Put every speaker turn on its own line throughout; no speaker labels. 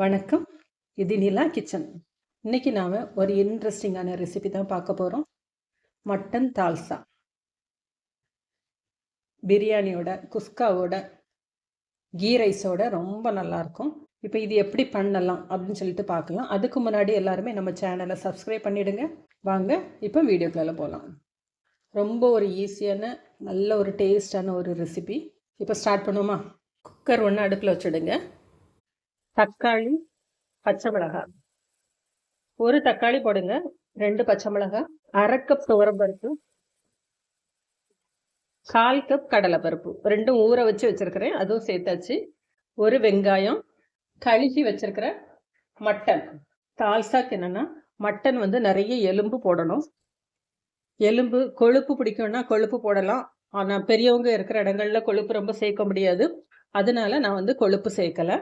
வணக்கம். இது நிலா கிச்சன். இன்னைக்கு நாம ஒரு இன்ட்ரெஸ்டிங்கான ரெசிபி தான் பார்க்க போறோம். மட்டன் தால்சா. பிரியாணியோட, குஸ்காவோட, கீ ரைஸோட ரொம்ப நல்லா இருக்கும். இப்போ இது எப்படி பண்ணலாம் அப்படின்னு சொல்லிட்டு பார்க்கலாம். அதுக்கு முன்னாடி எல்லாருமே நம்ம சேனலை சப்ஸ்கிரைப் பண்ணிடுங்க. வாங்க இப்போ வீடியோக்குள்ள போகலாம். ரொம்ப ஒரு ஈஸியான நல்ல ஒரு டேஸ்டான ஒரு ரெசிபி. இப்போ ஸ்டார்ட் பண்ணுவோமா? குக்கர் ஒன்று அடுப்பில் வச்சுடுங்க. தக்காளி, பச்சை மிளகாய், ஒரு தக்காளி போடுங்க, 2 பச்சை மிளகாய், 1/2 கப் துவரம்பருப்பு, 1/4 கப் கடலைப்பருப்பு, ரெண்டும் ஊற வச்சு வச்சிருக்கிறேன், அதுவும் சேர்த்தாச்சு. ஒரு வெங்காயம், கழுகி வச்சிருக்கிற மட்டன். தால்சாக்கு என்னன்னா மட்டன் வந்து நிறைய எலும்பு போடணும். எலும்பு கொழுப்பு பிடிக்கும்னா கொழுப்பு போடலாம். ஆனால் பெரியவங்க இருக்கிற இடங்கள்ல கொழுப்பு ரொம்ப சேர்க்க முடியாது. அதனால நான் வந்து கொழுப்பு சேர்க்கலை.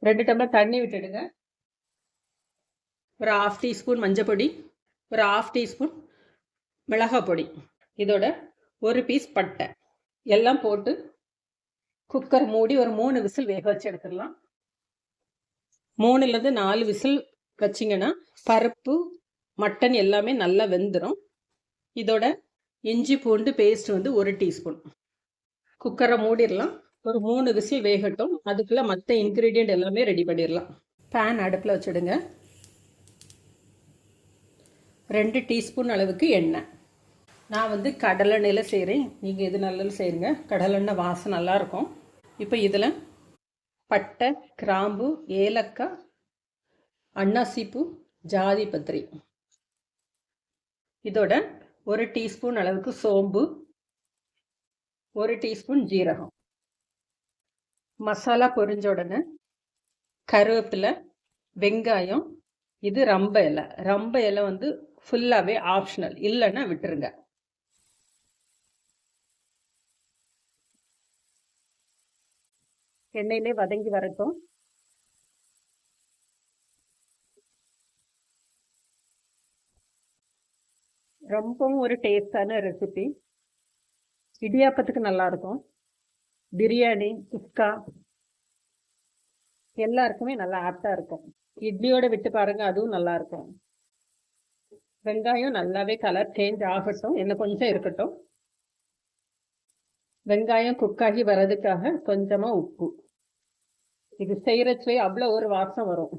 2 டம்ளர் தண்ணி விட்டுடுங்க. ஒரு 1/2 டீஸ்பூன் மஞ்சள் பொடி, ஒரு 1/2 டீஸ்பூன் மிளகாய் பொடி, இதோட ஒரு பீஸ் பட்டை எல்லாம் போட்டு குக்கர் மூடி ஒரு 3 விசில் வேக வச்சு எடுத்துடலாம். 3லேருந்து 4 விசில் வச்சிங்கன்னா பருப்பு மட்டன் எல்லாமே நல்லா வெந்துடும். இதோட இஞ்சி பூண்டு பேஸ்ட் வந்து 1 டீஸ்பூன். குக்கரை மூடிடலாம். ஒரு 3 விசில் வேகட்டும். அதுக்குள்ளே மற்ற இன்க்ரீடியண்ட் எல்லாமே ரெடி பண்ணிடலாம். பேன் அடுப்பில் வச்சுடுங்க. 2 டீஸ்பூன் அளவுக்கு எண்ணெய். நான் வந்து கடலெண்ணெயில் செய்கிறேன், நீங்கள் எது நல்லது செய்யுங்க. கடலெண்ணெய் வாசம் நல்லாயிருக்கும். இப்போ இதில் பட்டை, கிராம்பு, ஏலக்காய், அன்னாசிப்பூ, ஜாதி பத்திரி, இதோட 1 டீஸ்பூன் அளவுக்கு சோம்பு, 1 டீஸ்பூன் ஜீரகம். மசாலா பொரிஞ்ச உடனே கருவேப்பிலை, வெங்காயம், இது ரம்ப இலை. ரம்ப இலை வந்து ஃபுல்லாகவே ஆப்ஷனல், இல்லைன்னா விட்டுருங்க. எண்ணெயிலே வதங்கி வரட்டும். ரொம்பவும் ஒரு டேஸ்டான ரெசிபி. இடியாப்பத்துக்கு நல்லா இருக்கும். பிரியாணி, குஸ்கா எல்லாருக்குமே நல்லா ஆப்டா இருக்கும். இட்லியோட விட்டு பாருங்க, அதுவும் நல்லா இருக்கும். வெங்காயம் நல்லாவே கலர் சேஞ்ச் ஆகட்டும், இன்னும் கொஞ்சம் இருக்கட்டும். வெங்காயம் குக்காகி வர்றதுக்காக கொஞ்சமா உப்பு. இது செய்யறச்சே அவ்வளோ ஒரு வாசம் வரும்.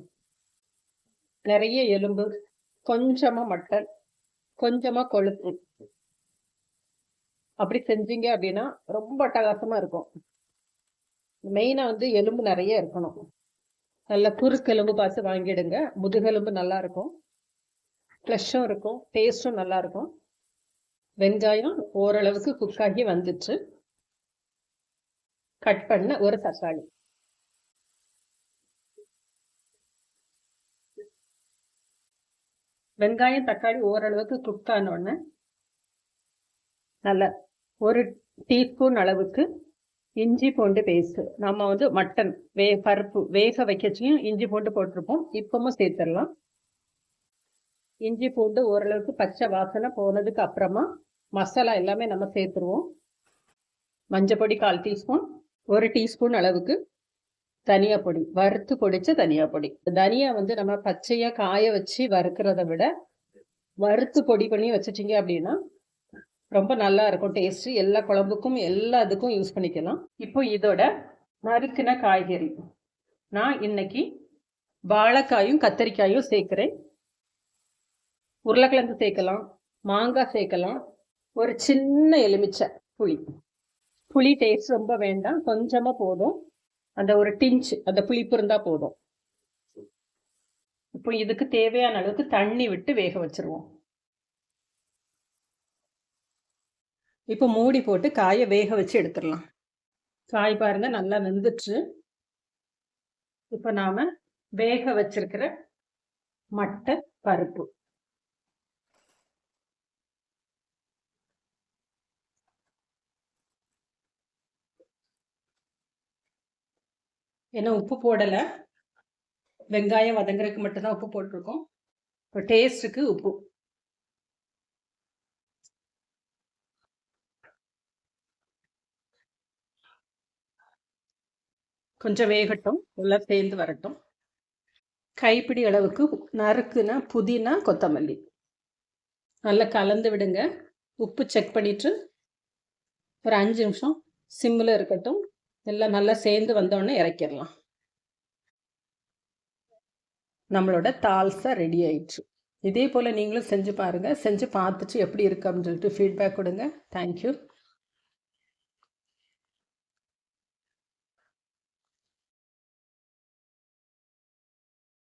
நிறைய எலும்பு, கொஞ்சமா மட்டன், கொஞ்சமா கொழுப்பு, அப்படி செஞ்சீங்க அப்படின்னா ரொம்ப அட்டகாசமா இருக்கும். மெயினா வந்து எலும்பு நிறைய இருக்கணும். நல்ல குறுக்கெலும்பு பார்த்து வாங்கிடுங்க. முதுகெலும்பு நல்லா இருக்கும், ஃப்ளஷும் இருக்கும், டேஸ்டும் நல்லா இருக்கும். வெங்காயம் ஓரளவுக்கு குக்காகி வந்துச்சு. கட் பண்ண ஒரு தக்காளி. வெங்காயம் தக்காளி ஓரளவுக்கு குக் ஆனோடனே நல்ல 1 டீஸ்பூன் அளவுக்கு இஞ்சி பூண்டு பேஸ்ட். நம்ம வந்து மட்டன் பருப்பு வேக வைக்கச்சியும் இஞ்சி பூண்டு போட்டிருப்போம், இப்பவும் சேர்த்துடலாம். இஞ்சி பூண்டு ஓரளவுக்கு பச்சை வாசனை போனதுக்கு அப்புறமா மசாலா எல்லாமே நம்ம சேர்த்துருவோம். மஞ்சள் பொடி 1/4 டீஸ்பூன், 1 டீஸ்பூன் அளவுக்கு தனியா பொடி, வறுத்து பொடிச்ச தனியா பொடி. தனியா வந்து நம்ம பச்சையா காய வச்சு வறுக்கிறத விட வறுத்து பொடி பண்ணி வச்சுட்டீங்க அப்படின்னா ரொம்ப நல்லா இருக்கும் டேஸ்ட். எல்லா குழம்புக்கும் எல்லா இதுக்கும் யூஸ் பண்ணிக்கலாம். இப்போ இதோட நறுக்கின காய்கறி, நான் இன்னைக்கு வாழைக்காயும் கத்தரிக்காயும் சேர்க்கிறேன். உருளைக்கிழங்கு சேர்க்கலாம், மாங்காய் சேர்க்கலாம், ஒரு சின்ன எலுமிச்சை புளி. புளி டேஸ்ட் ரொம்ப வேண்டாம், கொஞ்சமா போதும். அந்த ஒரு டிஞ்ச் அந்த புளிப்பு இருந்தா போதும். இப்போ இதுக்கு தேவையான அளவுக்கு தண்ணி விட்டு வேக வச்சிருவோம். இப்போ மூடி போட்டு காயை வேக வச்சு எடுத்துடலாம். காய் பாருங்க நல்லா வெந்துச்சு. இப்போ நாம வேக வச்சிருக்கிற மட்டன் பருப்பு, ஏன்னா உப்பு போடலை, வெங்காயம் வதங்குறதுக்கு மட்டும்தான் உப்பு போட்டிருக்கோம். இப்போ டேஸ்ட்டுக்கு உப்பு. கொஞ்சம் வேகட்டும், எல்லாம் சேர்ந்து வரட்டும். கைப்பிடி அளவுக்கு நறுக்குன புதினா, கொத்தமல்லி நல்லா கலந்து விடுங்க. உப்பு செக் பண்ணிவிட்டு ஒரு 5 நிமிஷம் சிம்மில் இருக்கட்டும். எல்லாம் நல்லா சேர்ந்து வந்தோடனே இறக்கிடலாம். நம்மளோட தால்சா ரெடி ஆயிடுச்சு. இதே போல் நீங்களும் செஞ்சு பாருங்கள். செஞ்சு பார்த்துட்டு எப்படி இருக்கு அப்படின்னு சொல்லிட்டு ஃபீட்பேக் கொடுங்க. தேங்க்யூ.